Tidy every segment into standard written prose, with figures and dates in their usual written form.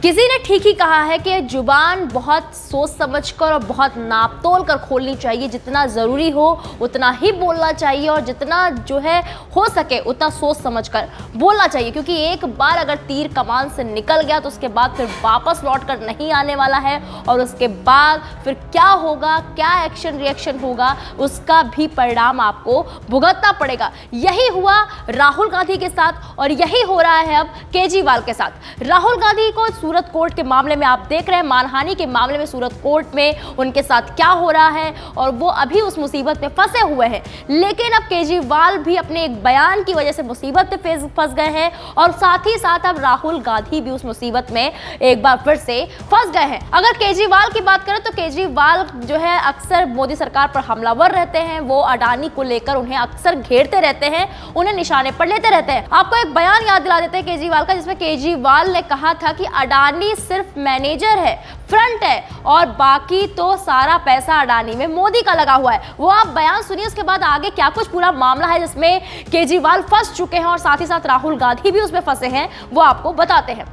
किसी ने ठीक ही कहा है कि जुबान बहुत सोच समझकर और बहुत नाप तोल कर खोलनी चाहिए। जितना ज़रूरी हो उतना ही बोलना चाहिए और जितना जो है हो सके उतना सोच समझकर बोलना चाहिए, क्योंकि एक बार अगर तीर कमान से निकल गया तो उसके बाद फिर वापस लौट कर नहीं आने वाला है। और उसके बाद फिर क्या होगा, क्या एक्शन रिएक्शन होगा, उसका भी परिणाम आपको भुगतना पड़ेगा। यही हुआ राहुल गांधी के साथ और यही हो रहा है अब केजरीवाल के साथ। राहुल गांधी को सूरत कोर्ट के मामले में आप देख रहे हैं, मानहानि के मामले में सूरत कोर्ट में उनके साथ क्या हो रहा है और वो अभी उस मुसीबत में फंसे हुए हैं। लेकिन अब केजरीवाल भी अपने एक बयान की वजह से मुसीबत में फंस गए हैं और साथ ही साथ अब राहुल गांधी भी उस मुसीबत में एक बार फिर से फंस गए हैं। अगर केजरीवाल की बात करें तो केजरीवाल जो है अक्सर मोदी सरकार पर हमलावर रहते हैं। वो अडानी को लेकर उन्हें अक्सर घेरते रहते हैं, उन्हें निशाने पर लेते रहते हैं। आपको एक बयान याद दिला देते हैं केजरीवाल का, जिसमें केजरीवाल ने कहा था कि अडानी सिर्फ मैनेजर है, फ्रंट है और बाकी तो सारा पैसा अडानी में मोदी का लगा हुआ है। वो आप बयान सुनिए, उसके बाद आगे क्या कुछ पूरा मामला है जिसमें केजरीवाल फंस चुके हैं और साथ ही साथ राहुल गांधी भी उसमें फंसे हैं, वो आपको बताते हैं।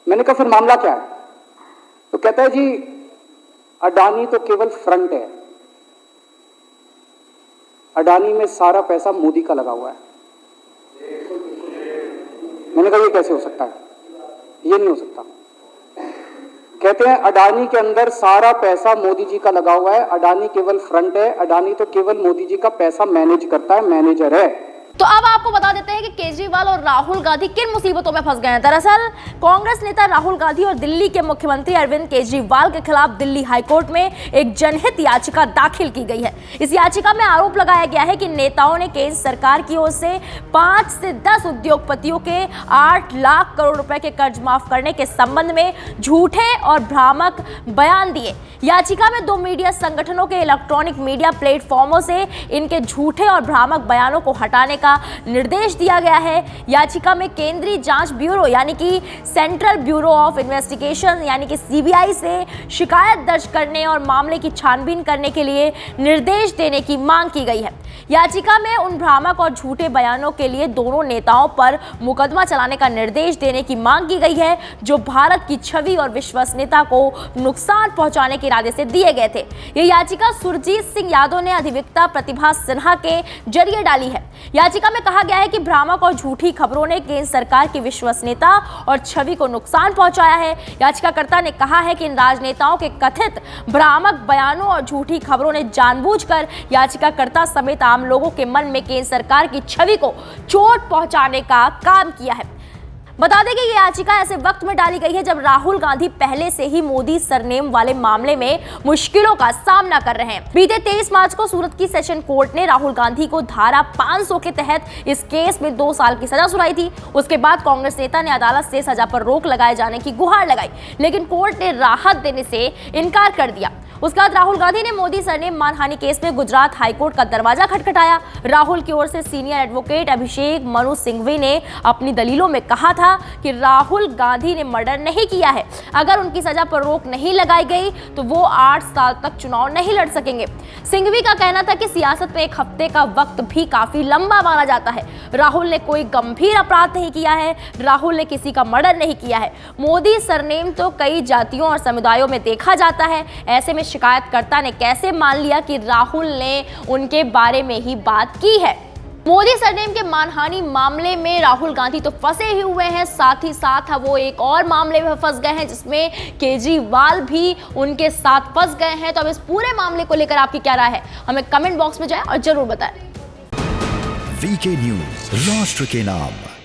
मैंने कहा फिर मामला क्या है? तो कहता है जी अडानी तो केवल फ्रंट है, अडानी में सारा पैसा मोदी का लगा हुआ है। मैंने कहा ये कैसे हो सकता है? ये नहीं हो सकता। कहते हैं अडानी के अंदर सारा पैसा मोदी जी का लगा हुआ है, अडानी केवल फ्रंट है, अडानी तो केवल मोदी जी का पैसा मैनेज करता है, मैनेजर है। तो अब आपको बता देते हैं कि केजरीवाल और राहुल गांधी किन मुसीबतों में फंस गए हैं। दरअसल कांग्रेस नेता राहुल गांधी और दिल्ली के मुख्यमंत्री अरविंद केजरीवाल के खिलाफ दिल्ली हाईकोर्ट में एक जनहित याचिका दाखिल की गई है। इस याचिका में आरोप लगाया गया है कि नेताओं ने केंद्र सरकार की ओर से 5 से 10 उद्योगपतियों के 8 लाख करोड़ रुपए के कर्ज माफ करने के संबंध में झूठे और भ्रामक बयान दिए। याचिका में 2 मीडिया संगठनों के इलेक्ट्रॉनिक मीडिया प्लेटफॉर्मों से इनके झूठे और भ्रामक बयानों को हटाने का निर्देश दिया गया है। याचिका में केंद्रीय जांच ब्यूरो यानी कि सेंट्रल ब्यूरो ऑफ इन्वेस्टिगेशन यानी कि सीबीआई से शिकायत दर्ज करने और मामले की छानबीन करने के लिए निर्देश देने की मांग की गई है। याचिका में उन भ्रामक और झूठे बयानों के लिए दोनों नेताओं पर मुकदमा चलाने का निर्देश देने की मांग की गई है, जो भारत की छवि और विश्वसनीयता को नुकसान पहुंचाने के इरादे से दिए गए थे। यह याचिका सुरजीत सिंह यादव ने अधिवक्ता प्रतिभा सिन्हा के जरिए डाली है। याचिका में कहा गया है कि भ्रामक और झूठी खबरों ने केंद्र सरकार की विश्वसनीयता और छवि को नुकसान पहुंचाया है। याचिकाकर्ता ने कहा है कि इन राजनेताओं के कथित भ्रामक बयानों और झूठी खबरों ने जानबूझकर याचिकाकर्ता समेत आम लोगों के मन में केंद्र सरकार की छवि को चोट पहुंचाने का काम किया है। बता दें कि ये याचिका ऐसे वक्त में डाली गई है जब राहुल गांधी पहले से ही मोदी सरनेम वाले मामले में मुश्किलों का सामना कर रहे हैं। बीते 23 मार्च को सूरत की सेशन कोर्ट ने राहुल गांधी को धारा 500 के तहत इस केस में 2 साल की सजा सुनाई थी। उसके बाद कांग्रेस नेता ने अदालत से सजा पर रोक लगाए जाने की गुहार लगाई, लेकिन कोर्ट ने राहत देने से इनकार कर दिया। उसके बाद राहुल गांधी ने मोदी सरनेम मानहानि केस में गुजरात हाईकोर्ट का दरवाजा खटखटाया। राहुल की ओर से सीनियर एडवोकेट अभिषेक मनु सिंघवी ने अपनी दलीलों में कहा था कि राहुल गांधी ने मर्डर नहीं किया है। अगर उनकी सजा पर रोक नहीं लगाई गई तो वो 8 साल तक चुनाव नहीं लड़ सकेंगे। सिंघवी का कहना था कि सियासत में 1 हफ्ते का वक्त भी काफी लंबा माना जाता है। राहुल ने कोई गंभीर अपराध नहीं किया है, राहुल ने किसी का मर्डर नहीं किया है। मोदी सरनेम तो कई जातियों और समुदायों में देखा जाता है। ऐसे में शिकायतकर्ता ने कैसे मान लिया कि राहुल ने उनके बारे में ही बात की है। मोदी सरनेम के मानहानि मामले में राहुल गांधी तो फंसे ही हुए हैं, साथ ही साथ वो एक और मामले में फंस गए हैं जिसमें केजरीवाल भी उनके साथ फंस गए हैं। तो अब इस पूरे मामले को लेकर आपकी क्या राय है, हमें कमेंट बॉक्स में जाएं और जरूर बताएं। वीके न्यूज, राष्ट्र के नाम।